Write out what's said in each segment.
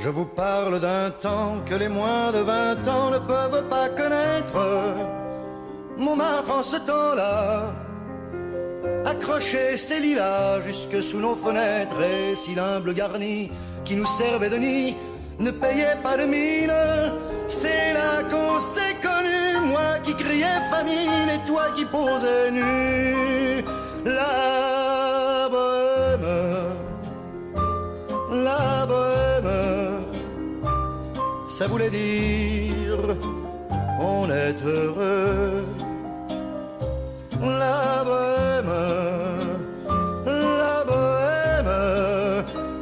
Je vous parle d'un temps que les moins de 20 ans ne peuvent pas connaître. Montmartre en ce temps-là accrochait ses lilas jusque sous nos fenêtres, et si l'humble garni qui nous servait de nid ne payait pas de mine, c'est là qu'on s'est connus, moi qui criais famine et toi qui posais nu. La bohème, la bohème, ça voulait dire on est heureux. La bohème,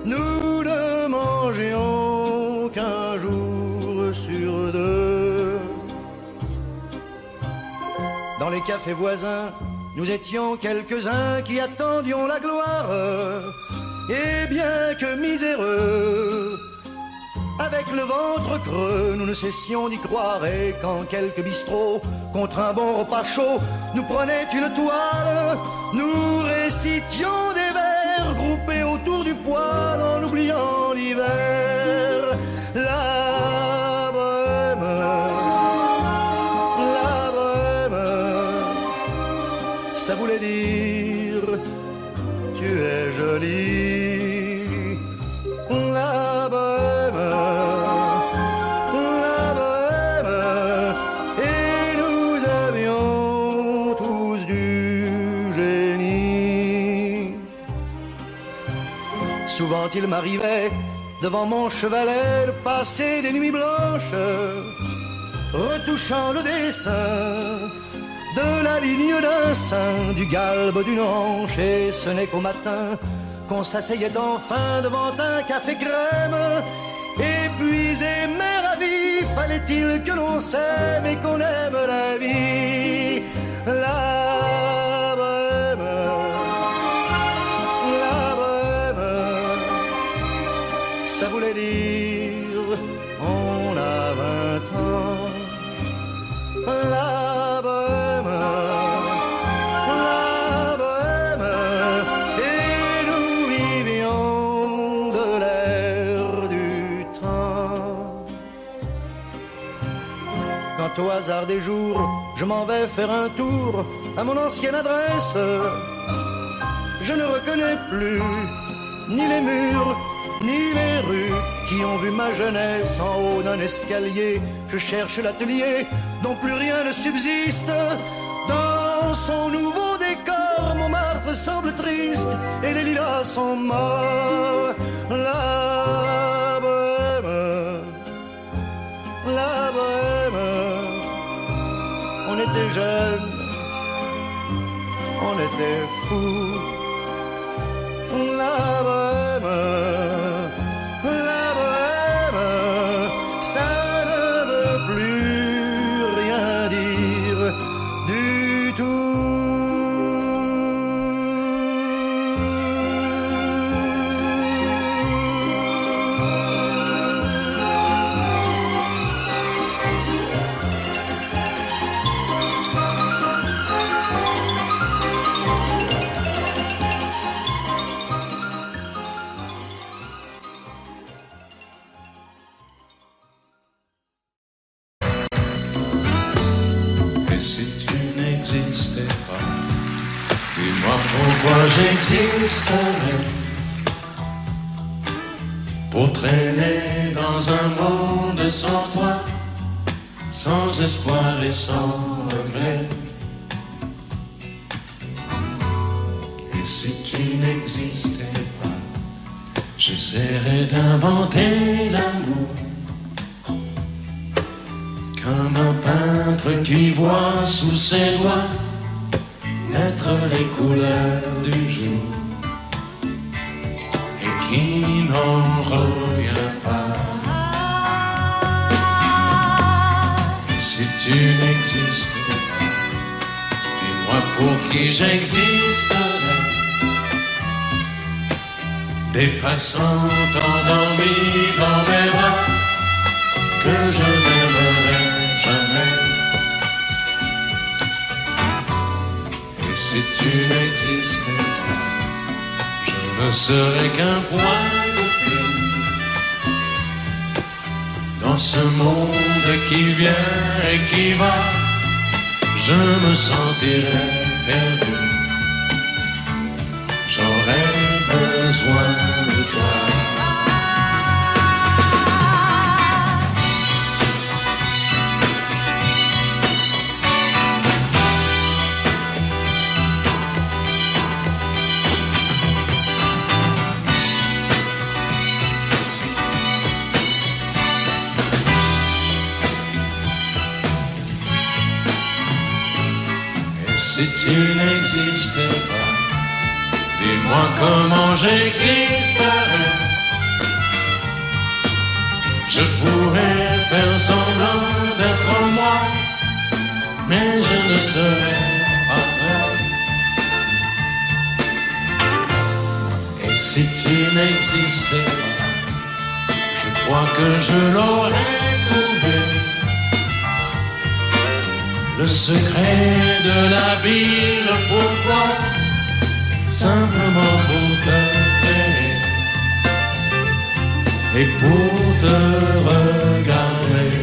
nous ne mangions qu'un jour sur deux. Dans les cafés voisins, nous étions quelques-uns qui attendions la gloire. Et bien que miséreux, avec le ventre creux, nous ne cessions d'y croire. Et quand quelques bistrots, contre un bon repas chaud, nous prenaient une toile, nous récitions des vers groupés autour du poêle en oubliant l'hiver. La bohème, ça voulait dire tu es jolie. La bohème, et nous avions tous du génie. Souvent il m'arrivait devant mon chevalet de passer des nuits blanches, retouchant le dessin de la ligne d'un sein, du galbe d'une hanche, et ce n'est qu'au matin qu'on s'asseyait enfin devant un café crème. Épuisé mais ravi, fallait-il que l'on s'aime et qu'on aime la vie. La bohème, ça voulait dire on a 20 ans. La bohème, et nous vivions de l'air du temps. Quand au hasard des jours, je m'en vais faire un tour à mon ancienne adresse, je ne reconnais plus ni les murs, ni les rues qui ont vu ma jeunesse en haut d'un escalier. Je cherche l'atelier dont plus rien ne subsiste. Dans son nouveau décor, Montmartre semble triste et les lilas sont morts. La bohème, on était jeunes, on était fous. La bohème, ça ne veut plus rien dire du tout. Pourquoi j'existerais pour traîner dans un monde sans toi, sans espoir et sans regret? Et si tu n'existais pas, j'essaierais d'inventer l'amour comme un peintre qui voit sous ses doigts naître les couleurs du jour et qui n'en revient pas. Et si tu n'existais pas, dis-moi pour qui j'existerais. Des passants endormis dans mes bras que je n'aimerais jamais. Si tu n'existais pas, je ne serais qu'un point de plus ce monde qui vient et qui va, je me sentirais perdu. J'aurais besoin de toi. Si tu n'existais pas, dis-moi comment j'existerais. Je pourrais faire semblant d'être moi, mais je ne serais pas vrai. Et si tu n'existais pas, je crois que je l'aurais trouvé. Le secret de la vie, le pourquoi, simplement pour t'aimer et pour te regarder.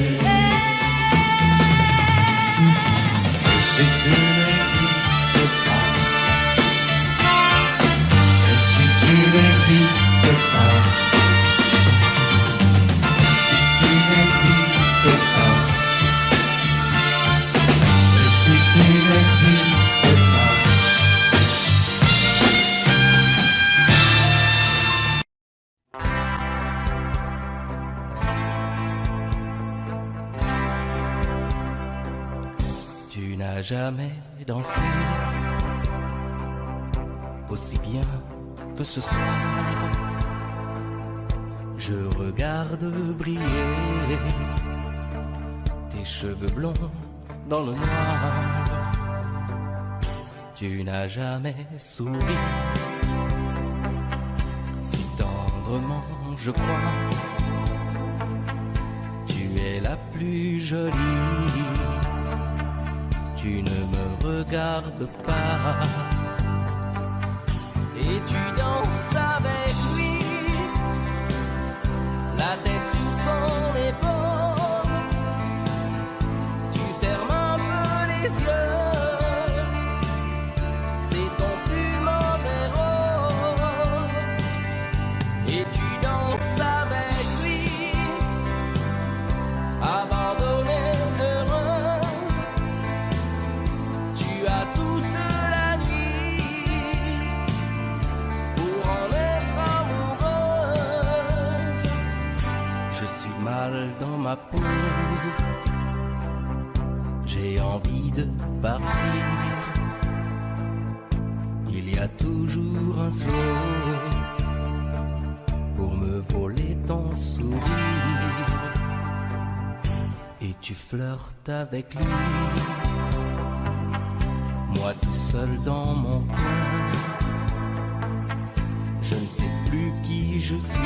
Et si tu n'existes pas, et si tu n'existes pas, si tu n'existes pas, tu n'existes pas. Tu n'as jamais dansé aussi bien que ce soir. Je regarde briller tes cheveux blonds dans le noir. Tu n'as jamais souri si tendrement, je crois. Tu es la plus jolie. Tu ne me regardes pas et tu danses avec lui, la tête sur son épaule. Tu fermes un peu les yeux, c'est ton plus mauvais rôle. Et tu danses avec lui, abandonné, heureux. Tu as toute la nuit pour en être amoureuse. Je suis mal dans ma peau, j'ai envie de partir. Il y a toujours un slow pour me voler ton sourire. Et tu flirtes avec lui, moi tout seul dans mon coin. Je ne sais plus qui je suis,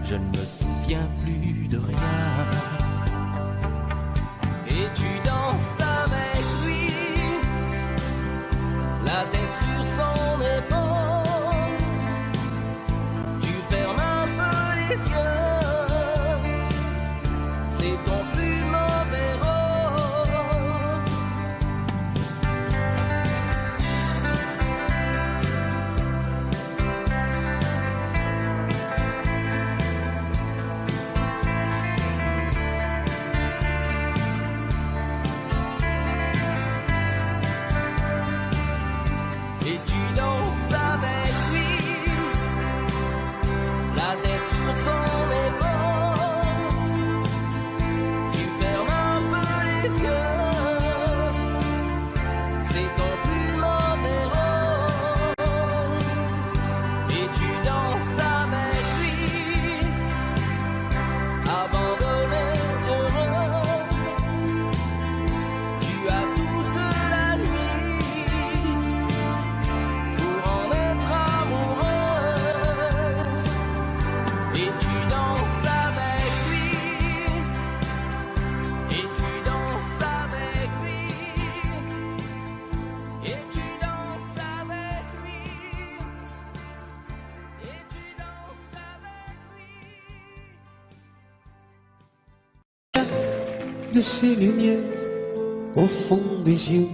je ne me souviens plus de rien. Et tu danses avec lui, la tête sur son épaule. Tu fermes un peu les yeux, c'est ton plus mauvais rôle. Et tu de ces lumières au fond des yeux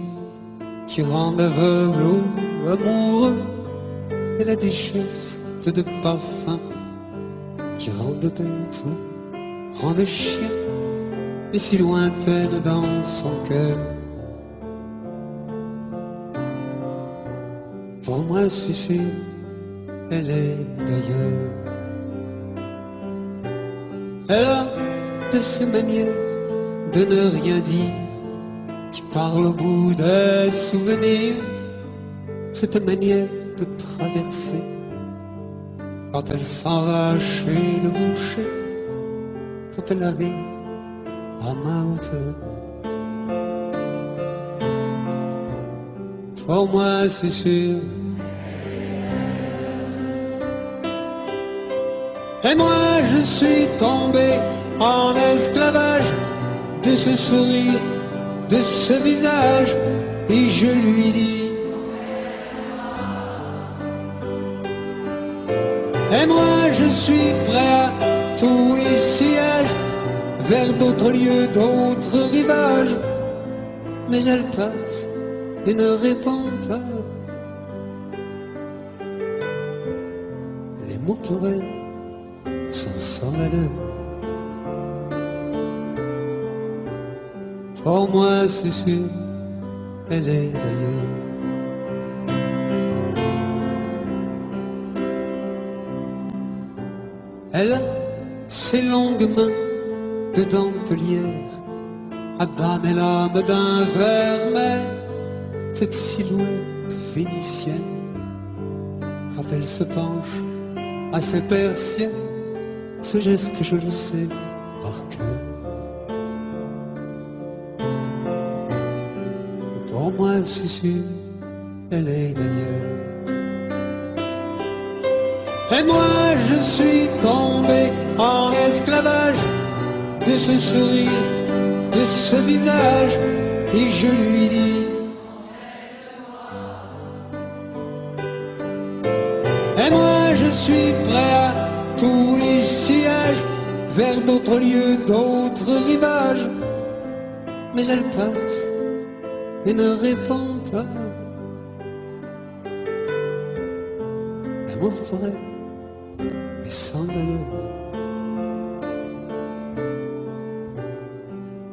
qui rendent aveugle ou amoureux. Elle a des gestes de parfum qui rendent bête ou rendent chien, mais si lointaine dans son cœur. Pour moi c'est sûr, elle est d'ailleurs. Elle a de ces manières de ne rien dire qui parle au bout des souvenirs, cette manière de traverser quand elle s'en va chez le boucher, quand elle arrive à ma hauteur. Pour moi c'est sûr. Et moi je suis tombé en esclavage de ce sourire, de ce visage, et je lui dis: et moi je suis prêt à tous les sillages, vers d'autres lieux, d'autres rivages. Mais elle passe et ne répond pas. Les mots pour elle sont sans valeur. Pour moi c'est sûr, elle est d'ailleurs. Elle a ses longues mains de dentelière à damner l'âme d'un vermeil, cette silhouette vénitienne quand elle se penche à ses persiennes. Ce geste je le sais par cœur. Pour moi c'est sûr, elle est d'ailleurs. Et moi je suis tombé en esclavage de ce sourire, de ce visage, et je lui dis: et moi je suis prêt à tous les sillages, vers d'autres lieux, d'autres rivages. Mais elle passe et ne répond pas. L'amour pour elle est sans valeur.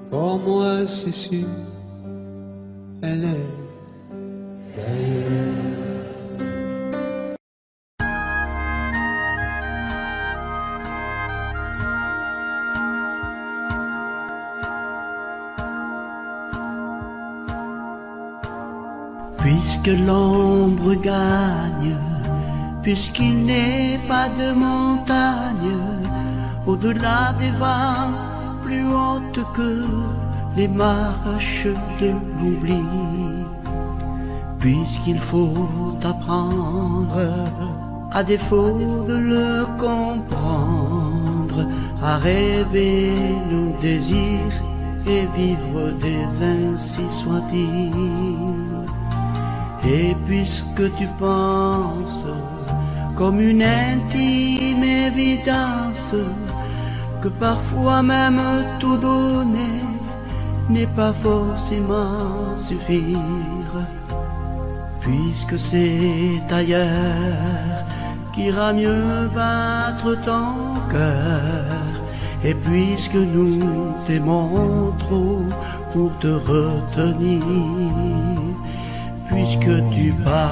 Pour moi c'est sûr, elle est d'ailleurs. Puisque l'ombre gagne, puisqu'il n'est pas de montagne au-delà des vagues plus hautes que les marches de l'oubli, puisqu'il faut apprendre, à défaut de le comprendre, à rêver nos désirs et vivre des ainsi soit-il. Et puisque tu penses comme une intime évidence que parfois même tout donner n'est pas forcément suffire, puisque c'est ailleurs qu'ira mieux battre ton cœur, et puisque nous t'aimons trop pour te retenir, puisque tu pars.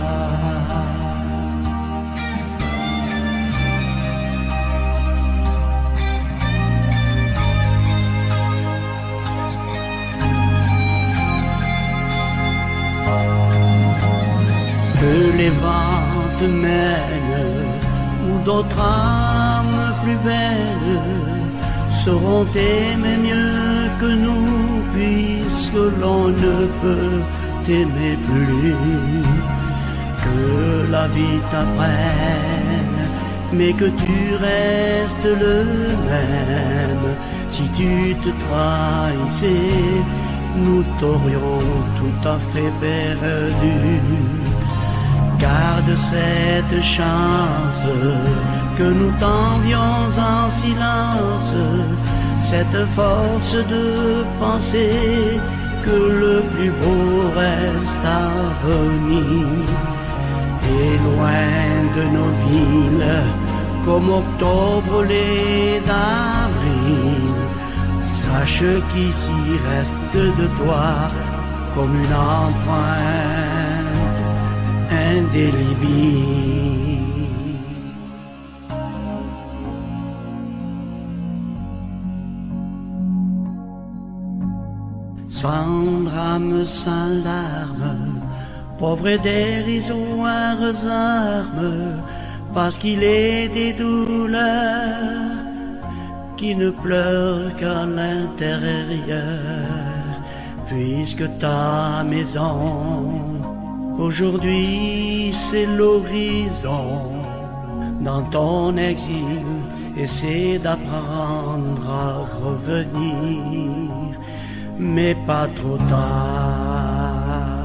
Que les vents te mènent, ou d'autres âmes plus belles sauront aimer mieux que nous, puisque l'on ne peut t'aimer plus. Que la vie t'apprenne, mais que tu restes le même. Si tu te trahissais, nous t'aurions tout à fait perdu. Garde cette chance que nous tendions en silence, cette force de penser que le plus beau reste à venir. Et loin de nos villes, comme octobre l'est d'avril, sache qu'ici reste de toi comme une empreinte indélébile. Sans drame, sans larmes, pauvre et dérisoires armes, parce qu'il est des douleurs qui ne pleurent qu'à l'intérieur, puisque ta maison aujourd'hui c'est l'horizon. Dans ton exil, essaie d'apprendre à revenir, mais pas trop tard.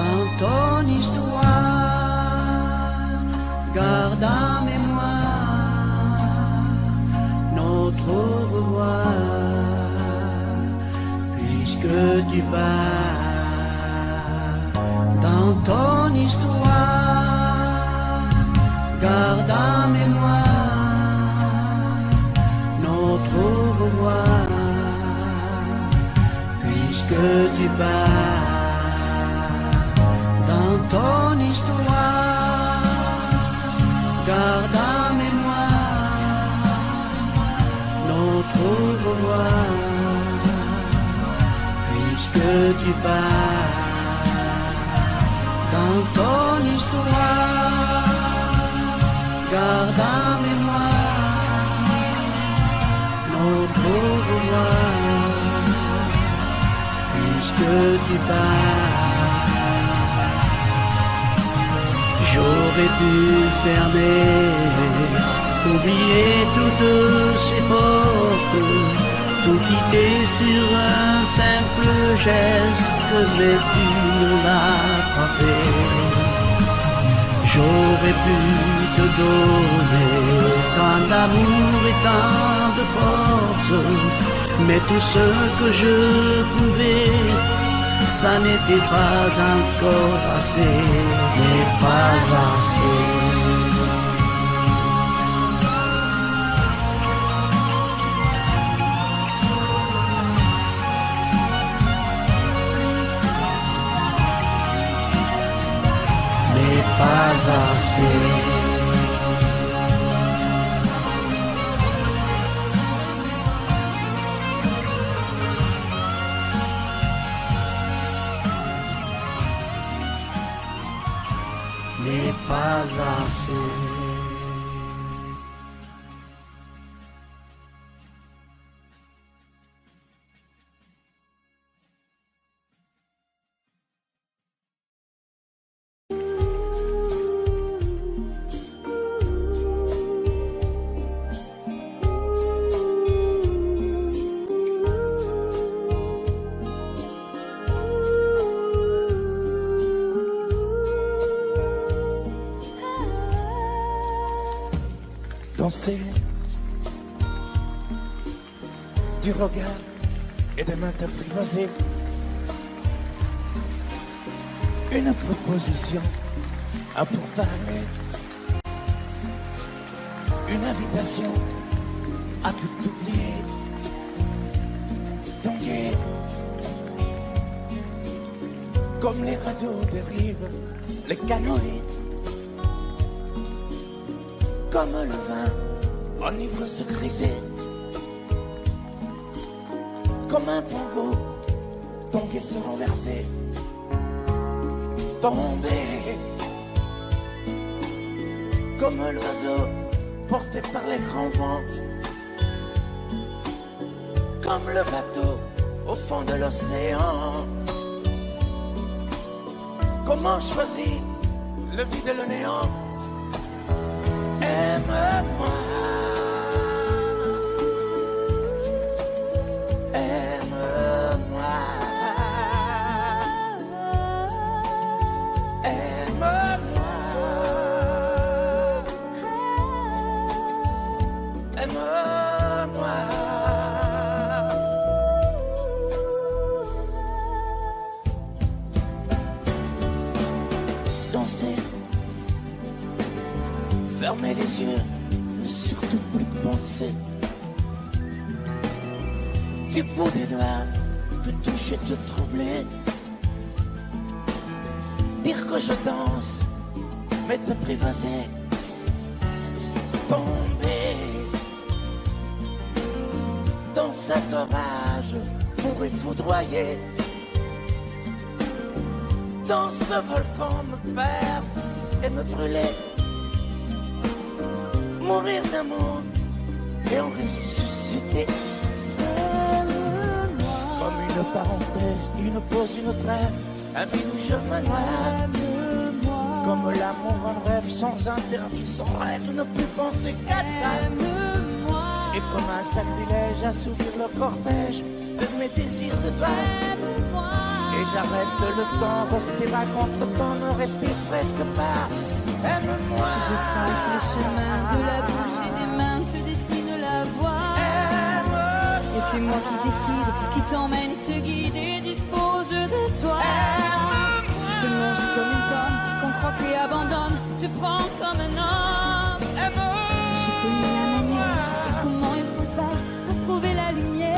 Dans ton histoire, garde en mémoire notre au revoir, puisque tu pars. Dans ton histoire, garde en mémoire notre au revoir, puisque tu pars. Dans ton histoire, garde en mémoire notre au revoir, puisque tu pars. Dans ton histoire, garde en mémoire notre au revoir, puisque tu pars. J'aurais pu fermer, oublier toutes ces portes, tout quitter sur un simple geste, mais tu ne l'as pas fait. J'aurais pu te donner tant d'amour et tant de force, mais tout ce que je pouvais, ça n'était pas encore assez, mais pas assez. Pas assez. Mais pas assez. Danser du regard et des mains apprivoisées, une proposition à pourparler, une invitation à tout oublier, tomber comme les radeaux dérivent, les canoës. Comme le vin enivre se griser, comme un tombeau, tomber se renverser, tomber comme l'oiseau porté par les grands vents, comme le bateau au fond de l'océan. Comment choisir le vide et le néant? Aime-moi, aime-moi, fermer les yeux, ne surtout plus penser. Du bout des doigts, te toucher, te troubler. Dire que je danse, mais t'apprivoiser. Tomber dans cet orage pour y foudroyer. Dans ce volcan me perdre et me brûler. Mourir d'amour et en ressusciter. Comme une parenthèse, une pause, une trêve, un vide où je me noie. Comme l'amour en rêve, sans interdit, sans rêve, ne plus penser qu'à ça. Et comme un sacrilège, assouvir le cortège de mes désirs de bain. Et j'arrête le temps, respire à contre-temps, ne respire presque pas. Aime-moi. Je trace le chemin de la bouche et des mains, te dessine la voie. Et c'est moi qui décide, qui t'emmène, te guide et dispose de toi. Te mange comme une pomme, qu'on croque et abandonne, te prends comme un homme. Je connais la manière et comment il faut faire pour trouver la lumière.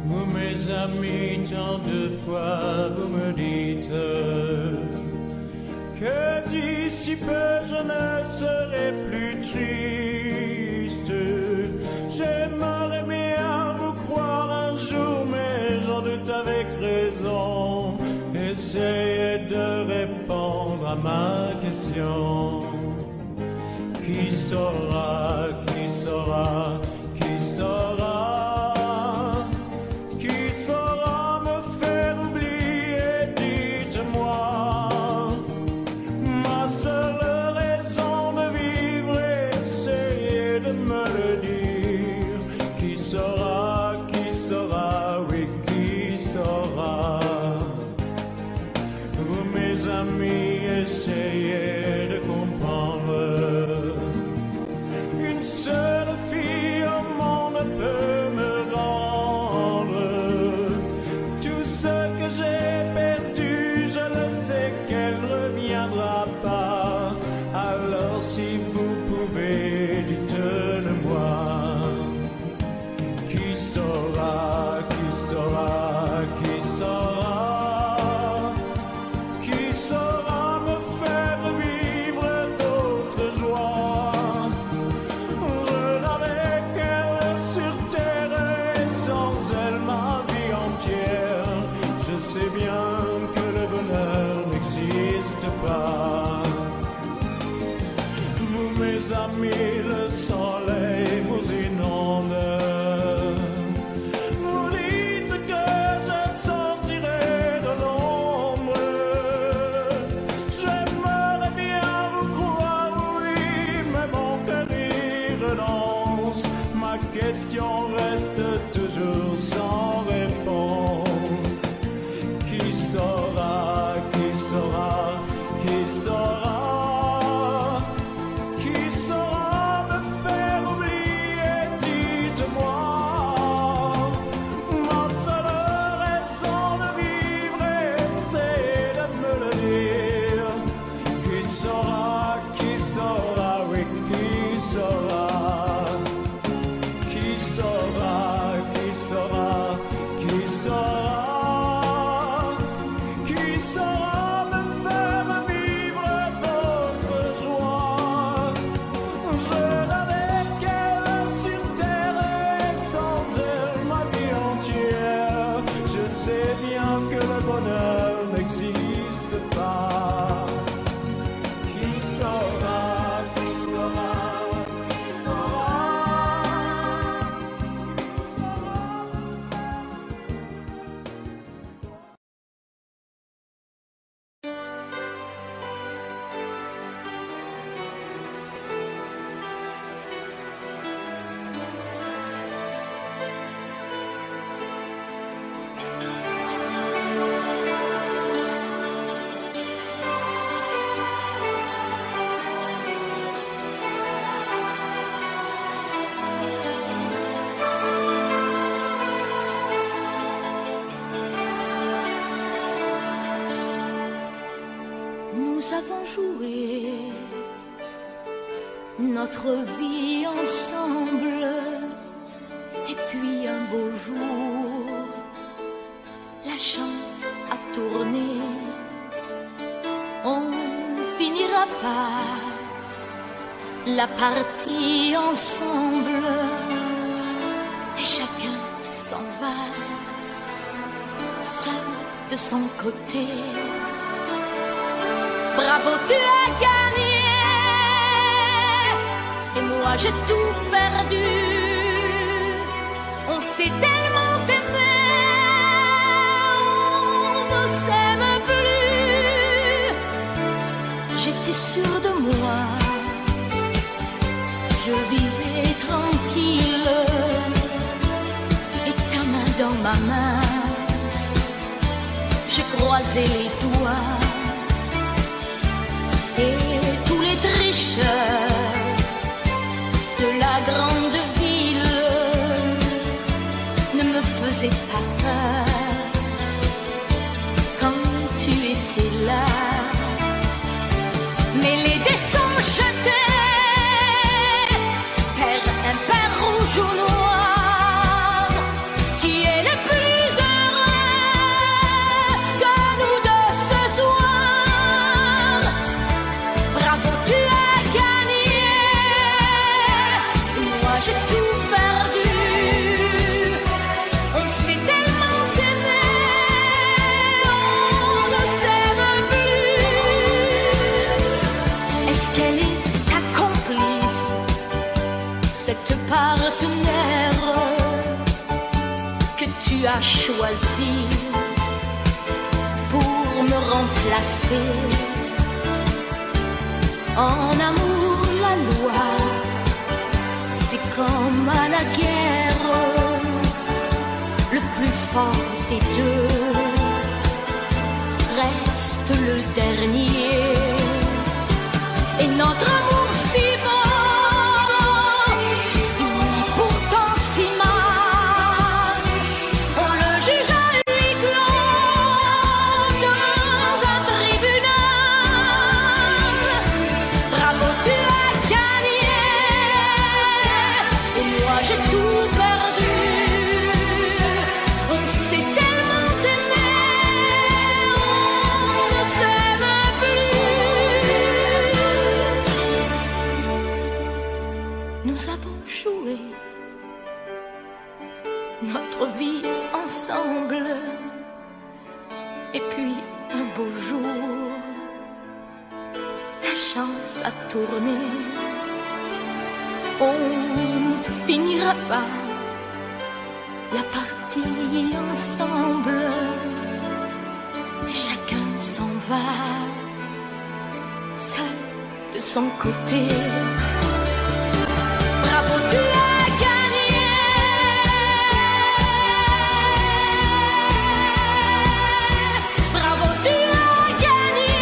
Vous mes amis, tant de fois vous me dites que d'ici peu je ne serai plus triste. J'aimerais bien vous croire un jour, mais j'en doute avec raison. Essayez de répondre à ma question. Qui saura, qui saura, qui saura? Essayez de comprendre. Une seule fille au monde peut me rendre tout ce que j'ai perdu. Je le sais qu'elle reviendra pas. Alors si vous pouvez, dites-le-moi. Qui saura, qui saura, qui saura? C'est bien que le bonheur n'existe pas. Vous mes amis, le soleil vous inonde. Vous dites que je sortirai de l'ombre. J'aimerais bien vous croire, oui, mais mon cœur y renonce. Ma question reste toujours sans réponse. Qui saura, qui saura, qui saura, qui saura me faire oublier, dites-moi. Ma seule raison de vivre, c'est de me le dire. Qui saura, oui, qui saura, qui saura, qui saura, qui saura. Qui saura jouer notre vie ensemble. Et puis un beau jour, la chance a tourné. On finira par la partie ensemble. Et chacun s'en va, seul de son côté. Bravo, tu as gagné. Et moi j'ai tout perdu. On s'est tellement aimé, on ne s'aime plus. J'étais sûre de moi, je vivais tranquille. Et ta main dans ma main, je croisais les doigts. Et tous les tricheurs de la grande ville ne me faisaient pas peur quand tu étais là. Mais les dés sont jetés, père impair, rouge ou noir, qui est le plus heureux de nous deux ce soir. Bravo, tu as gagné. Moi j'ai tout perdu. On s'est tellement aimé, on ne s'aime plus. Est-ce qu'elle est ta complice, cette partenaire que tu as choisi pour me remplacer? En amour, la loi, c'est comme à la guerre, le plus fort des deux reste le dernier. Et notre amour si beau finit pourtant si mal. On le juge à huis clos dans un tribunal. Bravo, tu as gagné. Et moi j'ai tout perdu. On s'est tellement aimé, on ne s'aime plus. Nous avons joué notre vie ensemble. Et puis un beau jour, la chance a tourné. On ne finira pas la partie ensemble. Et chacun s'en va, seul de son côté. Bravo, tu as gagné. Bravo, tu as gagné.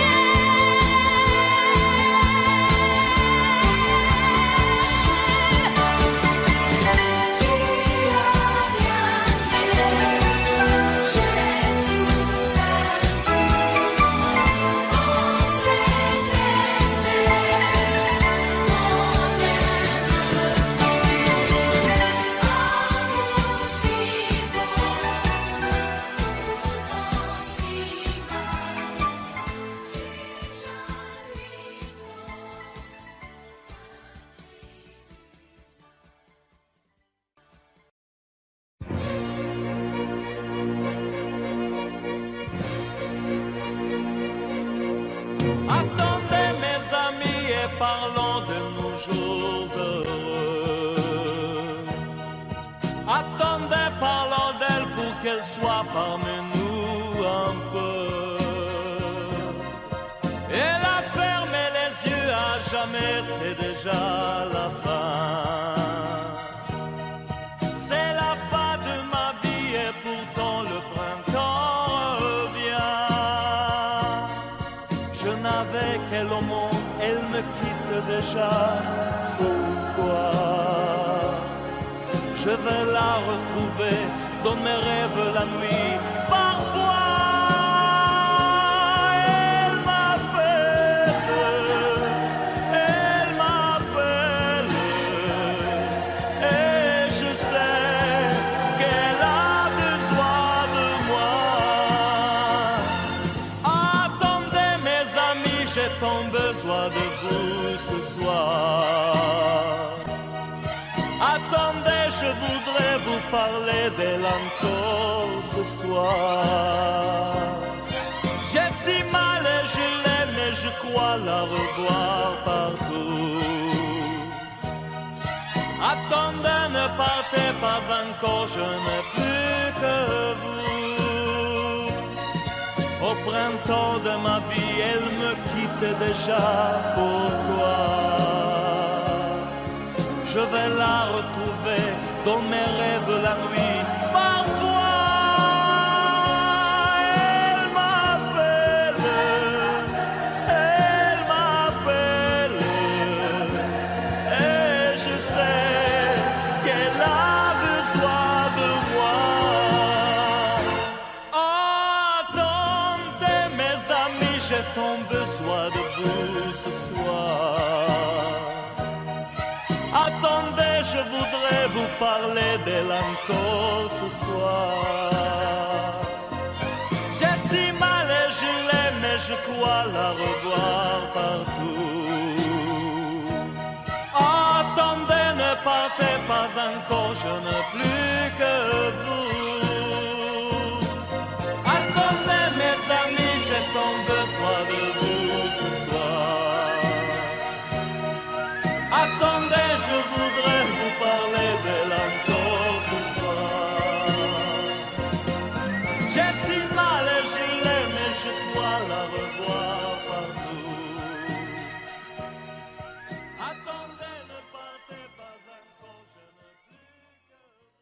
Attendez mes amis et parlons de nos jours heureux. Attendez, parlons d'elle pour qu'elle soit parmi nous un peu. Elle a fermé les yeux à jamais, c'est déjà la fin. C'est la fin de ma vie et pourtant le printemps revient. Je n'avais qu'elle au monde, elle me quitte déjà. Pourquoi? Je vais la retrouver dans mes rêves la nuit. Parfois, elle m'a fait voudrais vous parler d'elle encore ce soir. J'ai si mal et je l'aime et je crois la revoir partout. Attendez, ne partez pas encore, je n'ai plus que vous. Au printemps de ma vie, elle me quitte déjà, pourquoi? Je vais la retrouver dans mes rêves la nuit. Parfois, elle m'appelle, et je sais qu'elle a besoin de moi. Attendez mes amis, j'ai tant besoin de vous ce soir. Attendez, je voudrais vous parler d'elle encore ce soir. J'ai si mal et je l'aime et je crois la revoir partout. Attendez, ne partez pas encore, je n'ai plus que vous. Attendez mes amis, j'ai tant besoin de vous ce soir. Attendez, je voudrais vous parler d'elle encore ce soir. J'ai si mal et je l'aime et je crois la revoir partout. Attendez, ne partez pas encore, je n'ai plus que vous.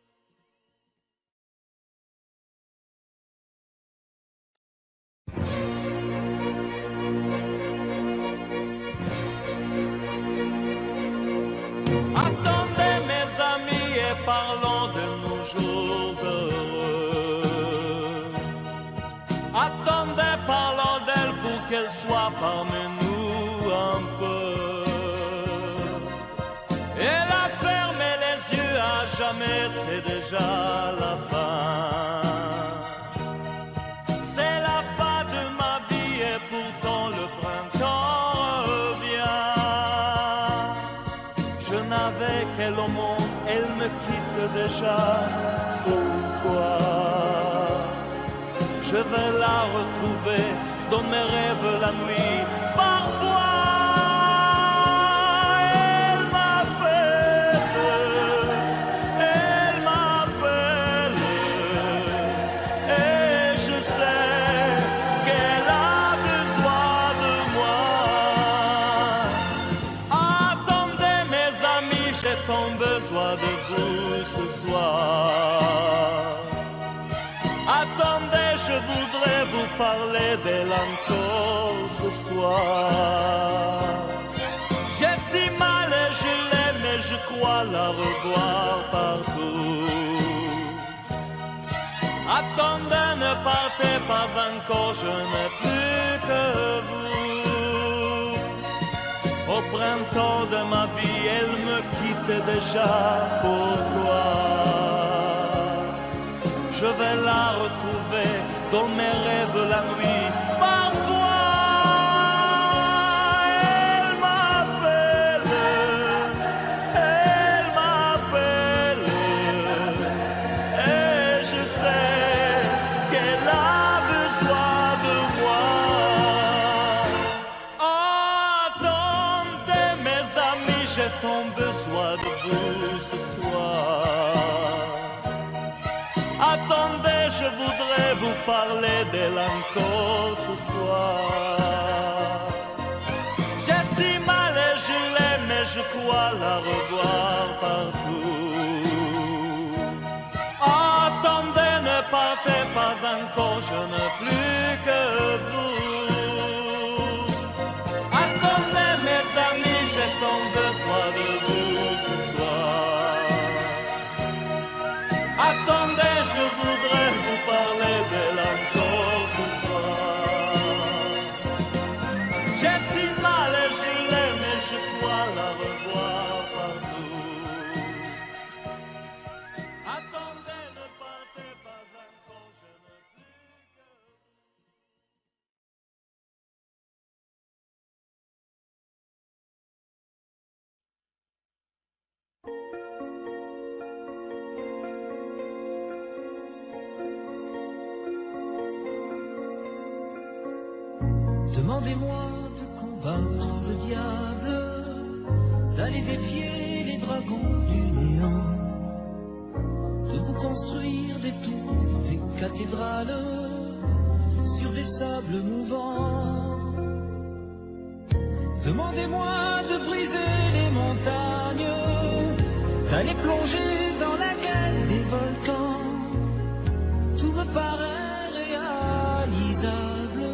Attendez mes amis et parlons de nos jours heureux. Attendez, parlons d'elle pour qu'elle soit parmi nous un peu. Elle a fermé les yeux à jamais, c'est déjà la fin. C'est la fin de ma vie et pourtant le printemps revient. Je n'avais qu'elle au monde, elle me quitte déjà. Pourquoi? Je vais la retrouver dans mes rêves la nuit. Parfois, elle m'appelle, et je sais qu'elle a besoin de moi. Attendez mes amis, j'ai tant besoin de vous ce soir. Attendez, je voudrais vous parler d'elle encore ce soir. J'ai si mal et je l'aime et je crois la revoir partout. Attendez, ne partez pas encore, je n'ai plus que vous. Au printemps de ma vie, elle me quitte déjà, pourquoi? Je vais la retrouver dans mes rêves la nuit. Parfois, elle m'appelle, et je sais qu'elle a besoin de moi. Attendez mes amis, j'ai tant besoin de vous ce soir. Attendez, je voudrais vous parler d'elle encore ce soir. J'ai si mal et je l'aime et je crois la revoir partout. Attendez, ne partez pas encore, je n'ai plus que vous. Attendez mes amis, j'ai tant besoin de vous ce soir. Attendez, je voudrais vous parler d'elle encore ce soir. J'ai si mal et je l'aime et je crois la revoir partout. Attendez, ne partez pas encore, je ne Demandez-moi de combattre le diable, d'aller défier les dragons du néant, de vous construire des tours, des cathédrales sur des sables mouvants. Demandez-moi de briser les montagnes, d'aller plonger dans la gueule des volcans. Tout me paraît réalisable.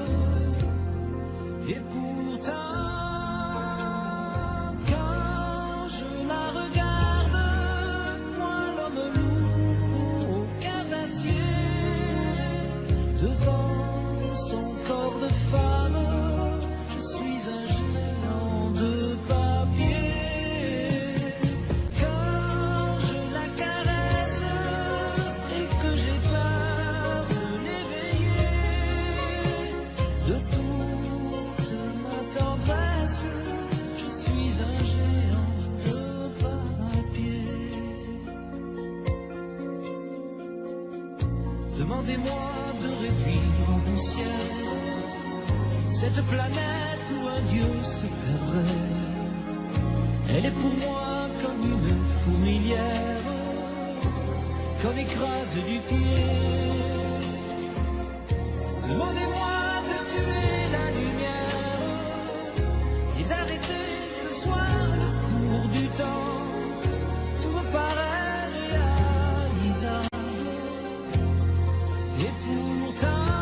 Et pourtant, quand je la regarde, moi l'homme lourd au cœur d'acier, devant son corps de femme, je suis un géant de papier. Quand je la caresse et que j'ai peur de l'éveiller, de toute ma tendresse, je suis un géant de papier. Demandez-moi de réduire en poussière cette planète où un dieu se perdrait. Elle est pour moi comme une fourmilière qu'on écrase du pied. Demandez-moi de tuer la lumière et d'arrêter ce soir le cours du temps. Tout me paraît réalisable. Et pourtant,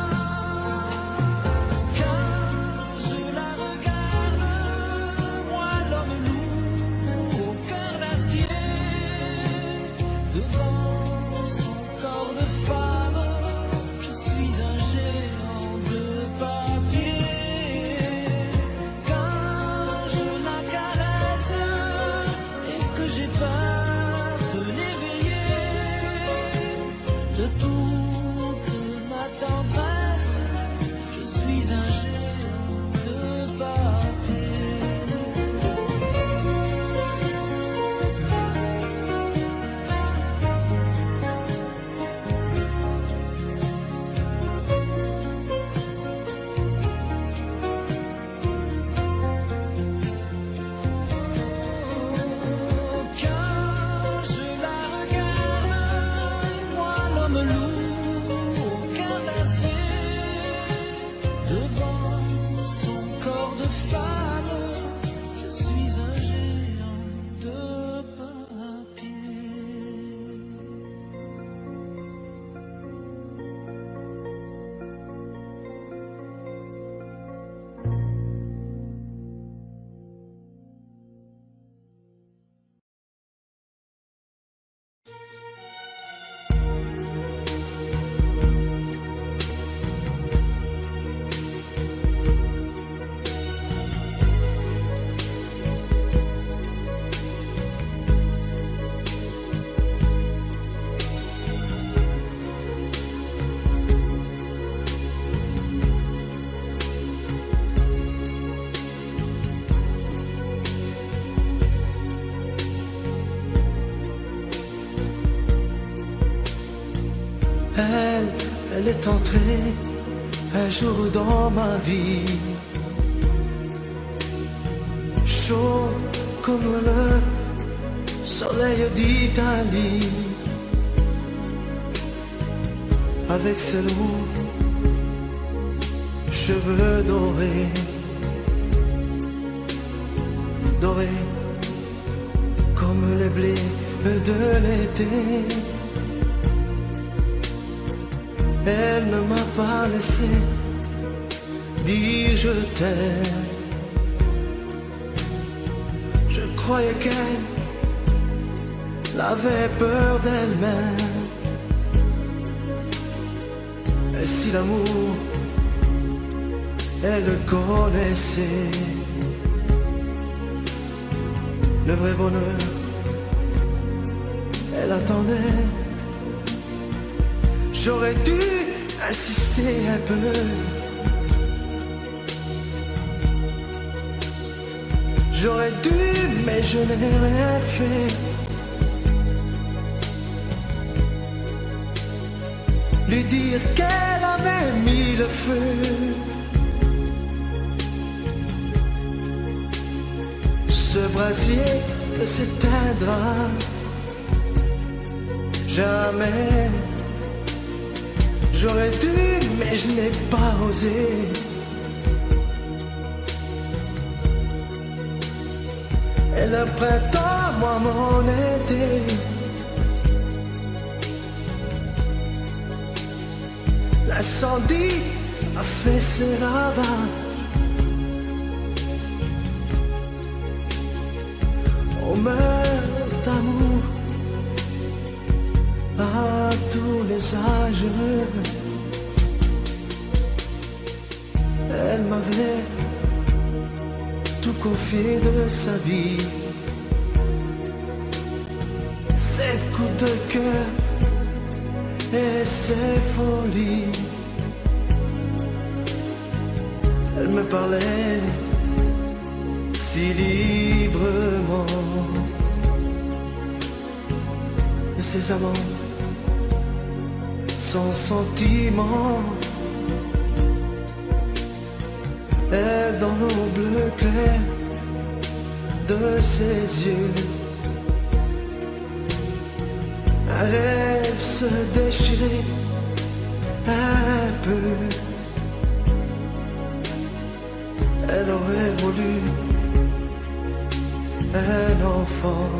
Elle est entrée un jour dans ma vie, chaud comme le soleil d'Italie, avec ses lourds cheveux dorés, dorés comme les blés de l'été. Elle ne m'a pas laissé dire je t'aime. Je croyais qu'elle avait peur d'elle-même. Et si l'amour, elle le connaissait, le vrai bonheur, elle attendait. J'aurais dû insister un peu, j'aurais dû, mais je n'ai rien fait. Lui dire qu'elle avait mis le feu brasier s'éteindra. Jamais j'aurais dû, mais je n'ai pas osé. Et le printemps, moi mon été, l'incendie a fait ses ravages. On meurt d'amour à tous les âges. Elle m'avait tout confié de sa vie, ses coups de cœur et ses folies. Elle me parlait si librement de ses amants, sans sentiment. Et dans le bleu clair de ses yeux, un rêve se déchirait un peu. Elle aurait voulu un enfant,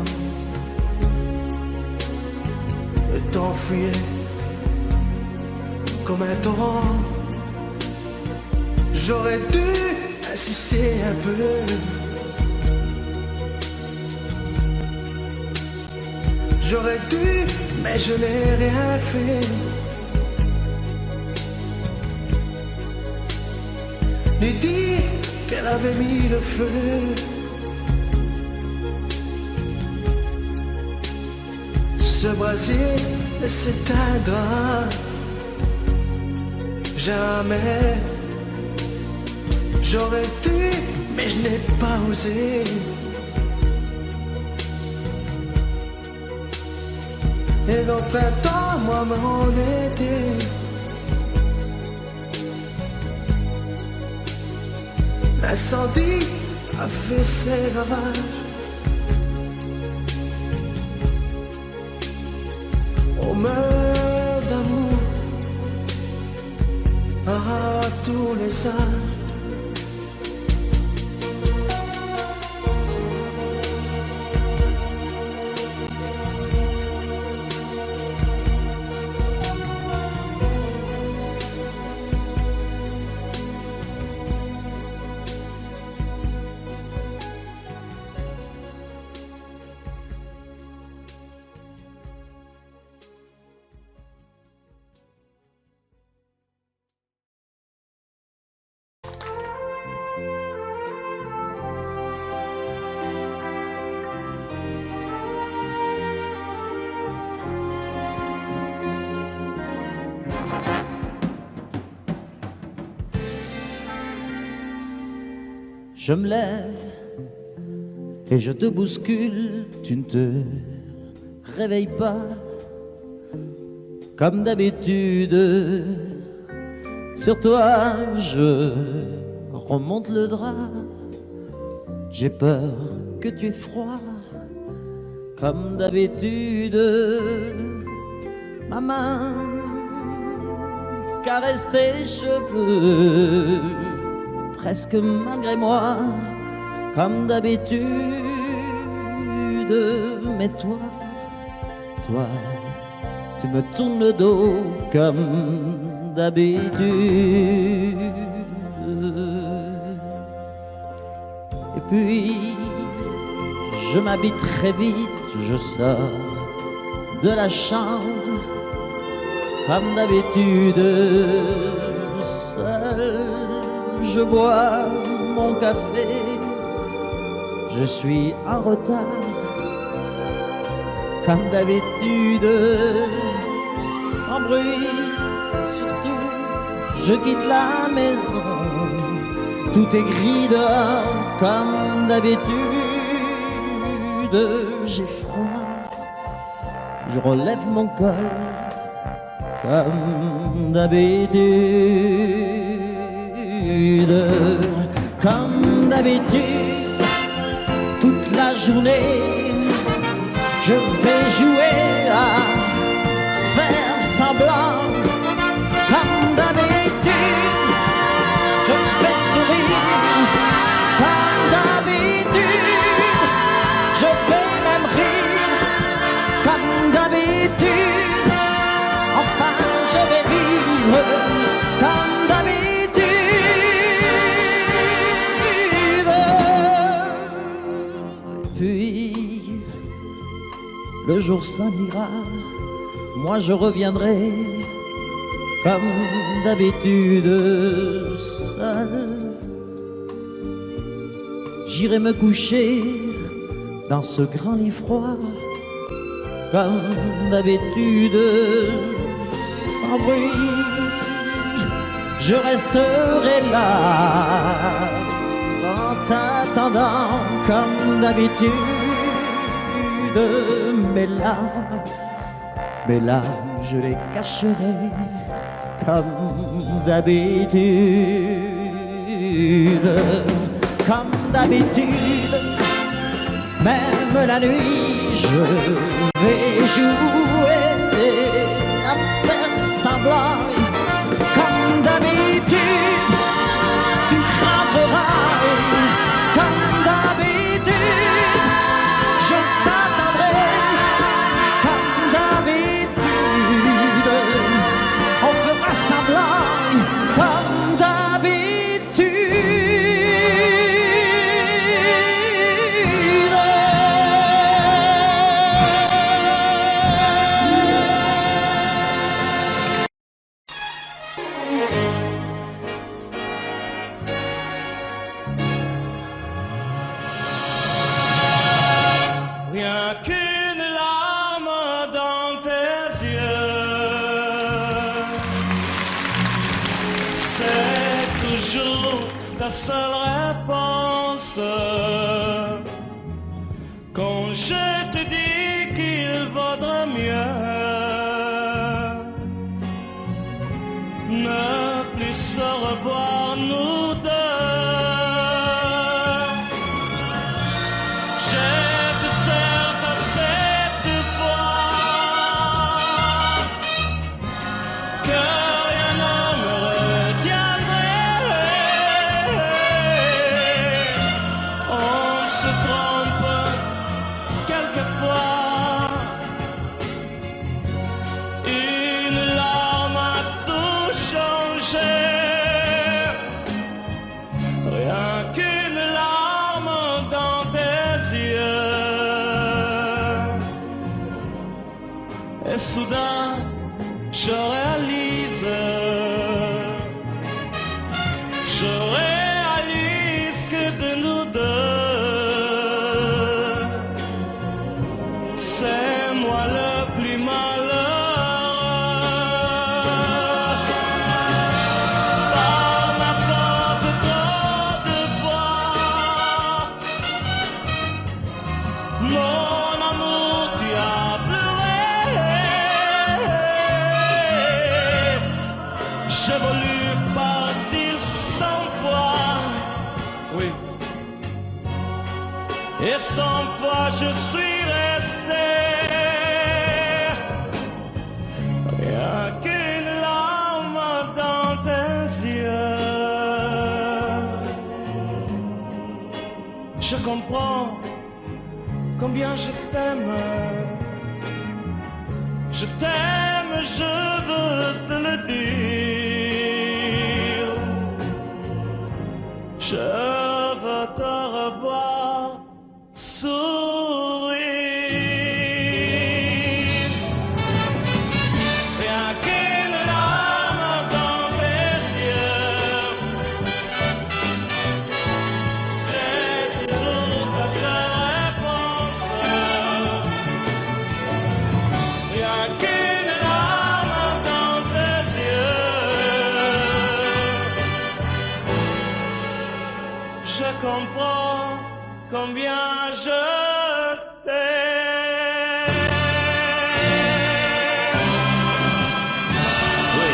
le temps fuyait comme un torrent. J'aurais dû insister un peu. J'aurais dû, mais je n'ai rien fait. Lui dire qu'elle avait mis le feu. Ce brasier s'éteindra jamais. J'aurais dû, mais je n'ai pas osé. Et dans le printemps, moi mon été, l'incendie a fait ses ravages. On meurt d'amour à tous les âges. Je me lève et je te bouscule, tu ne te réveilles pas comme d'habitude. Sur toi je remonte le drap, j'ai peur que tu aies froid comme d'habitude. Ma main caresse tes cheveux, presque malgré moi, comme d'habitude. Mais toi, tu me tournes le dos comme d'habitude. Et puis, je m'habille très vite, je sors de la chambre, comme d'habitude, seul. Je bois mon café, je suis en retard, comme d'habitude, sans bruit, surtout, je quitte la maison, tout est gris dehors, comme d'habitude, j'ai froid, je relève mon col, comme d'habitude. Comme d'habitude, toute la journée, je vais jouer à faire semblant. Comme d'habitude, je fais sourire. Comme d'habitude, je vais même rire. Comme d'habitude, enfin je vais vivre. Comme d'habitude. Puis, le jour s'en ira, moi je reviendrai. Comme d'habitude, seul, j'irai me coucher dans ce grand lit froid. Comme d'habitude, sans bruit, je resterai là. En t'attendant, comme d'habitude, mes larmes, je les cacherai. Comme d'habitude, même la nuit, je vais jouer à faire semblant. Comme d'habitude, tu rentreras. Comme d'habitude, je t'attendrai. Comme d'habitude, on fera semblant. Comme d'habitude. Rien qu'une larme dans tes yeux, c'est toujours ta seule réponse. Quand je te dis qu'il vaudrait mieux ne plus se revoir nous deux. Et soudain, je réalise que de nous deux, c'est moi le plus malheureux. Par ma faute, trop de fois, mon amour, tu as pleuré. J'ai voulu partir 100 fois, oui, et 100 fois je suis resté. Rien qu'une larme dans tes yeux. Je comprends combien je t'aime. Je t'aime, je veux te le dire. Je veux te revoir sourire. Rien qu'une larme dans tes yeux, c'est toujours ta seule réponse. Rien qu'une larme dans tes yeux. Je comprends combien je t'aime. Oui.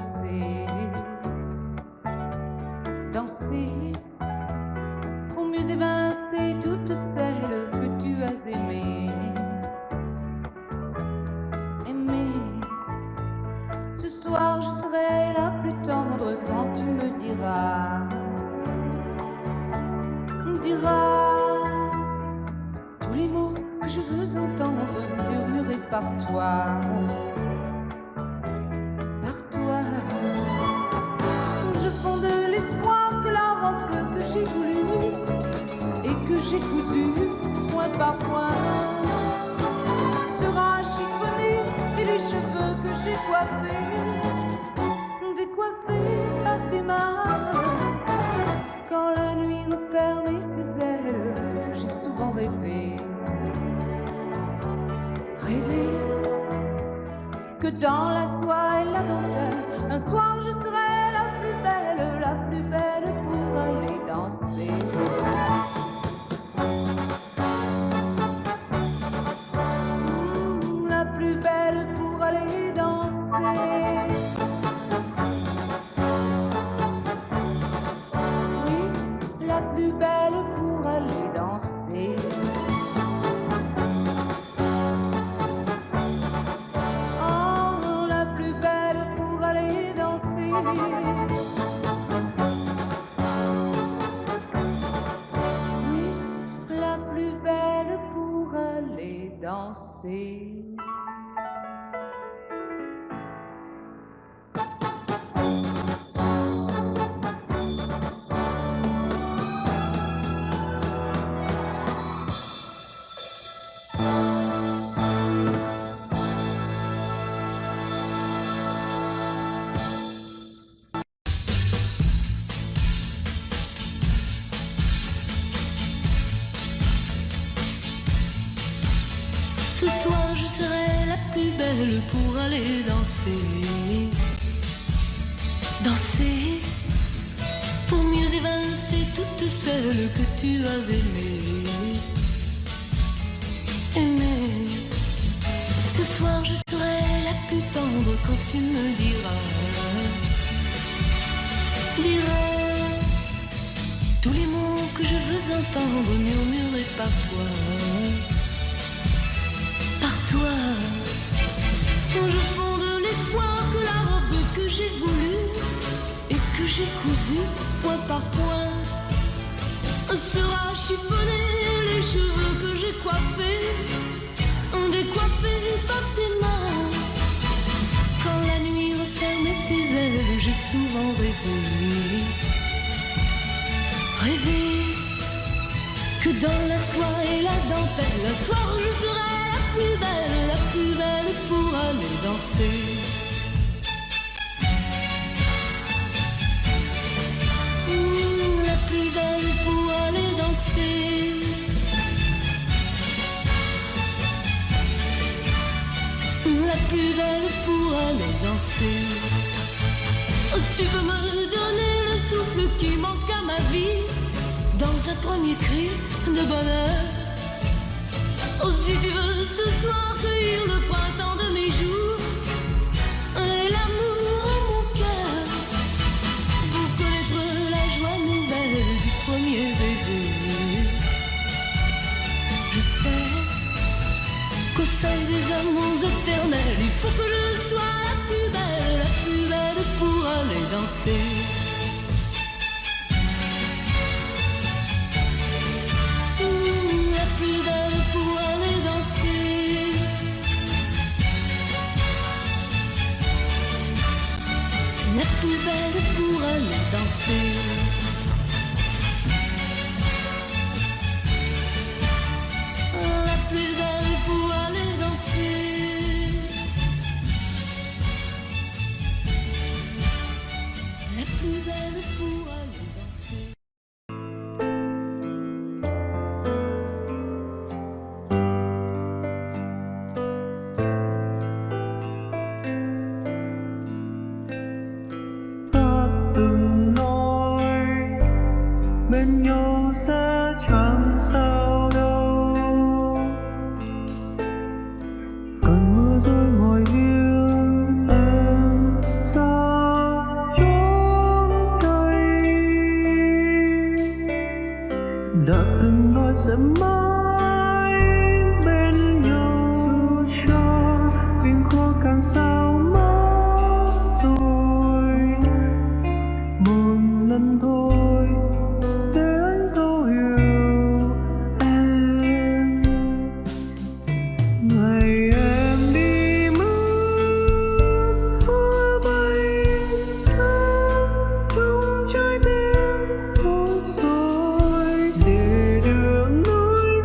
danser, danser, pour mieux évincer toutes celles que tu as aimées. Ce soir je serai la plus tendre quand tu me diras tous les mots que je veux entendre murmurés par toi. Je fonde l'espoir que la robe que j'ai voulue et que j'ai cousue point par point sera chiffonnée, et les cheveux que j'ai coiffés décoiffés par tes mains. Quand la nuit me ferme ses ailes, j'ai souvent rêvé que dans la soie et la dentelle, un soir je serai la plus belle pour aller danser. La plus belle pour aller danser. Oui, la plus belle pour aller danser. Oh, la plus belle pour aller danser. Oui, la plus belle pour aller danser. Ce soir je serai la plus belle pour aller danser. Danser, pour mieux évincer toutes celles que tu as aimées. Aimer. Ce soir je serai la plus tendre quand tu me diras tous les mots que je veux entendre murmurés par toi. Je fonde l'espoir que la robe que j'ai voulue et que j'ai cousue point par point sera chiffonnée, les cheveux que j'ai coiffés décoiffés par tes mains. Quand la nuit referme ses ailes, j'ai souvent rêvé que dans la soie et la dentelle, un soir je serai la plus belle pour aller danser. La plus belle pour aller danser. La plus belle pour aller danser. Tu peux me donner le souffle qui manque à ma vie dans un premier cri de bonheur. Oh, si tu veux ce soir cueillir le printemps de mes jours et l'amour en mon cœur, pour connaître la joie nouvelle du premier baiser. Je sais qu'au sein des amours éternels, il faut que je sois la plus belle pour aller danser. La plus belle pour aller danser. La plus belle pour aller danser. La plus belle pour aller danser. La plus belle pour aller danser. bên nhau sẽ chẳng sao đâu. Cơn mưa rồi ngồi yên em xa từng nói sẽ mãi bên nhau dù cho biển khô càng sao mất rồi một lần thôi để anh thấu hiểu em. Ngày em đi mất hoa bay trong trái tim thôi rồi để được nói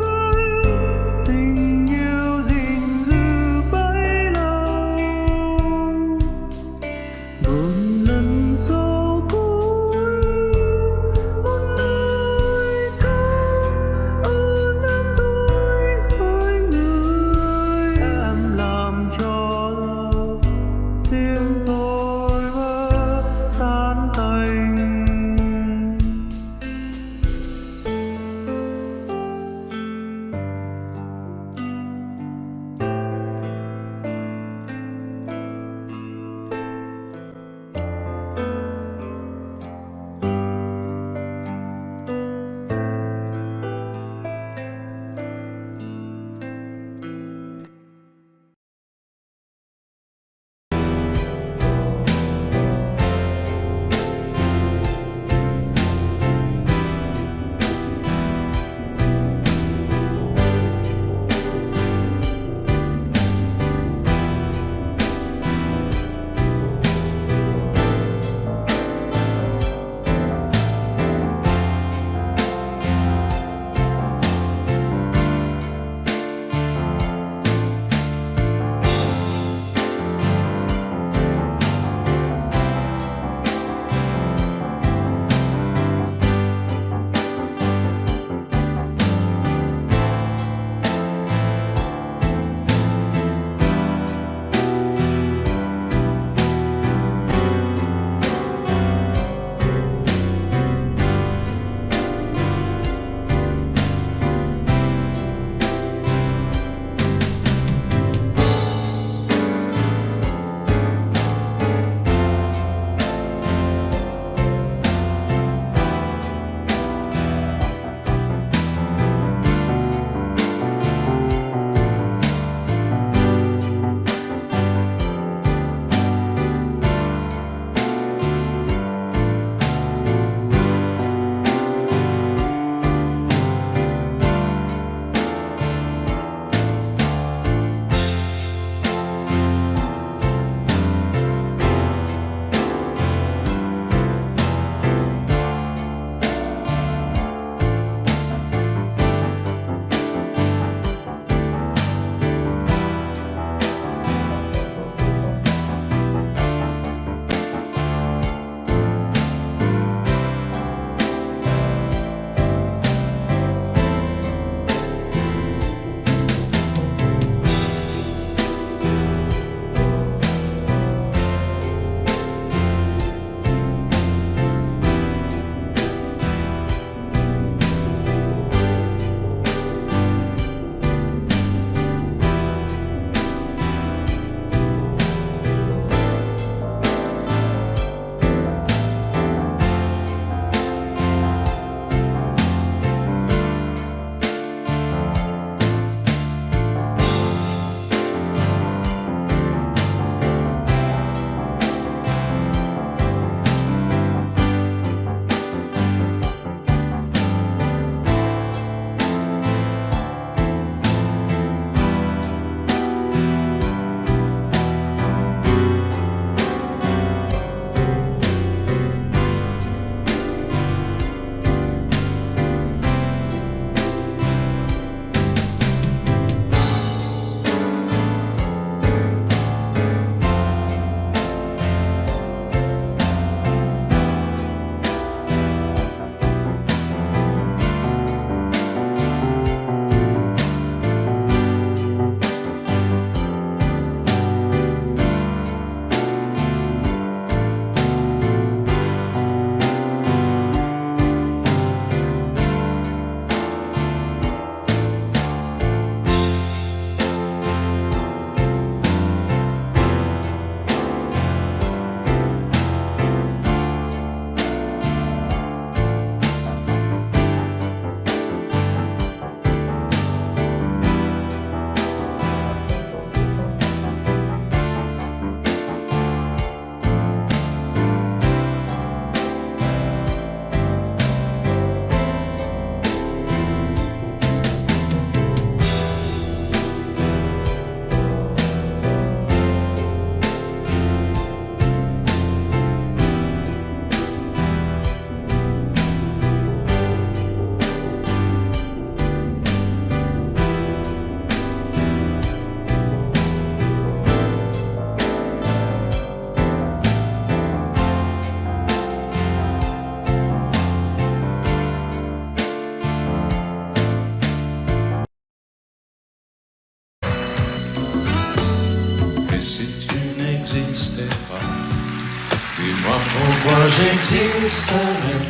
Dis-moi pourquoi j'existerais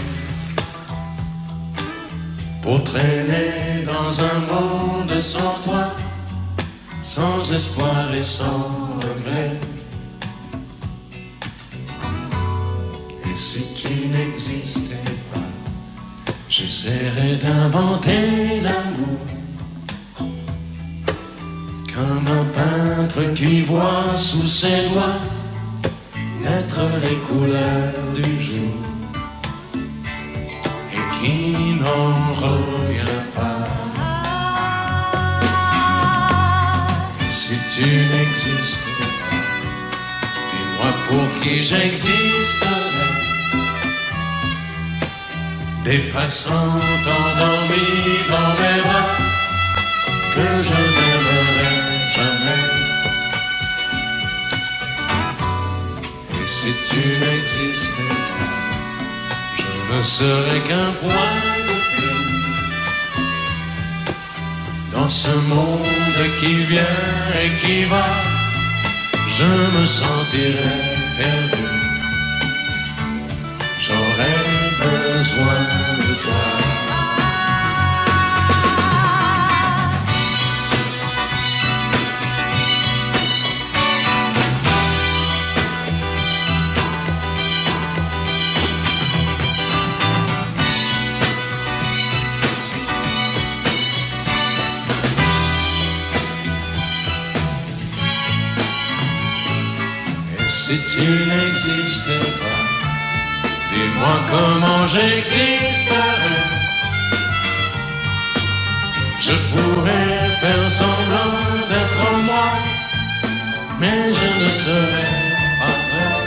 pour traîner dans un monde sans toi, sans espoir et sans regret. Et si tu n'existais pas, j'essaierais d'inventer l'amour comme un peintre qui voit sous ses doigts naître les couleurs du jour et qui n'en revient pas. Et si tu n'existais pas, dis-moi pour qui j'existerais. Des passants endormis dans mes bras que je n'aimerais jamais. Et si tu n'existais pas, je ne serais qu'un point de plus dans ce monde qui vient et qui va. Je me sentirais perdu. J'aurais besoin de toi. Si tu n'existais pas, dis-moi comment j'existerais. Je pourrais faire semblant d'être moi, mais je ne serais pas vrai.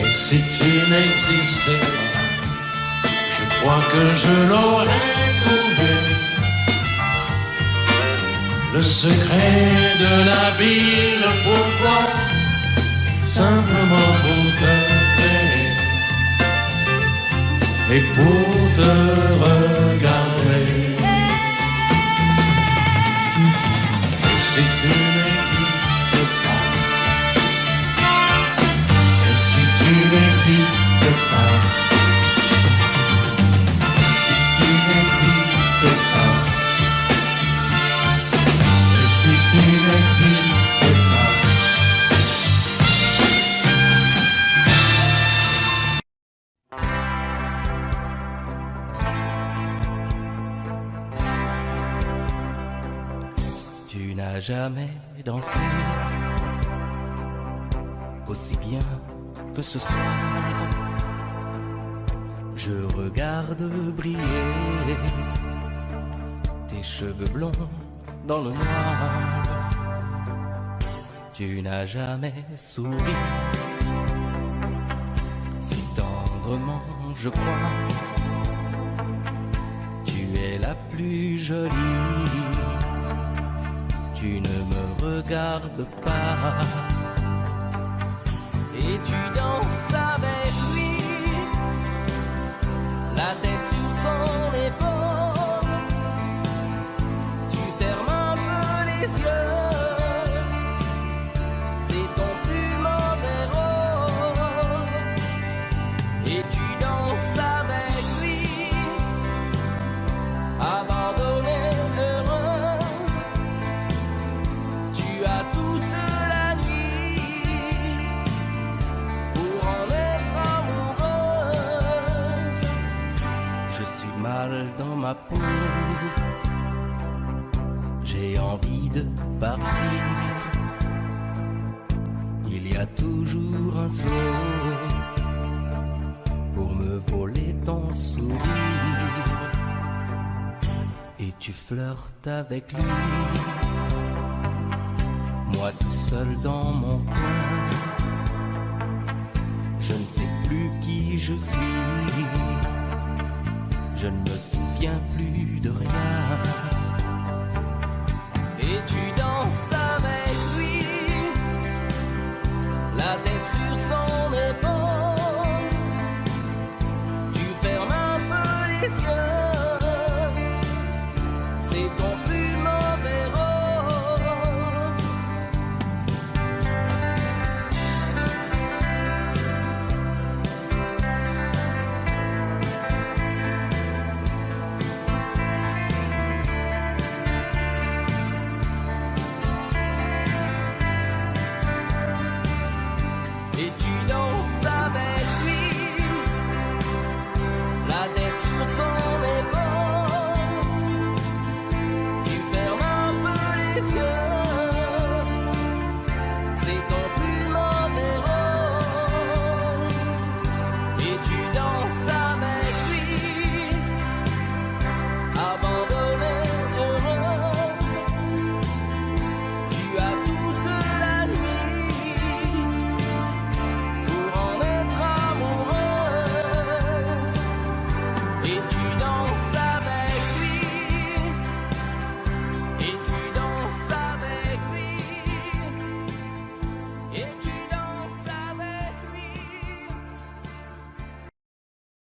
Et si tu n'existais pas, je crois que je l'aurais trouvé. Le secret de la vie, le pourquoi, simplement pour te plaire et pour te regarder. Et si tu n'existes pas, et si tu n'existes pas, si tu n'existes pas, tu n'existes pas. Tu n'as jamais dansé aussi bien que ce soir. Je regarde briller tes cheveux blonds dans le noir. Tu n'as jamais souri si tendrement, je crois. Tu es la plus jolie. Tu ne me regardes pas et tu danses avec lui, la tête sur son épaule. Tu fermes un peu les yeux. C'est ton plus mauvais rôle. Et tu danses avec lui, abandonné, heureux. Tu as toute la nuit pour en être amoureuse. Je suis mal dans ma peau. J'ai envie de partir. Il y a toujours un slow pour me voler ton sourire. Et tu flirtes avec lui, moi tout seul dans mon coin. Je ne sais plus qui je suis. Je ne me souviens plus de rien.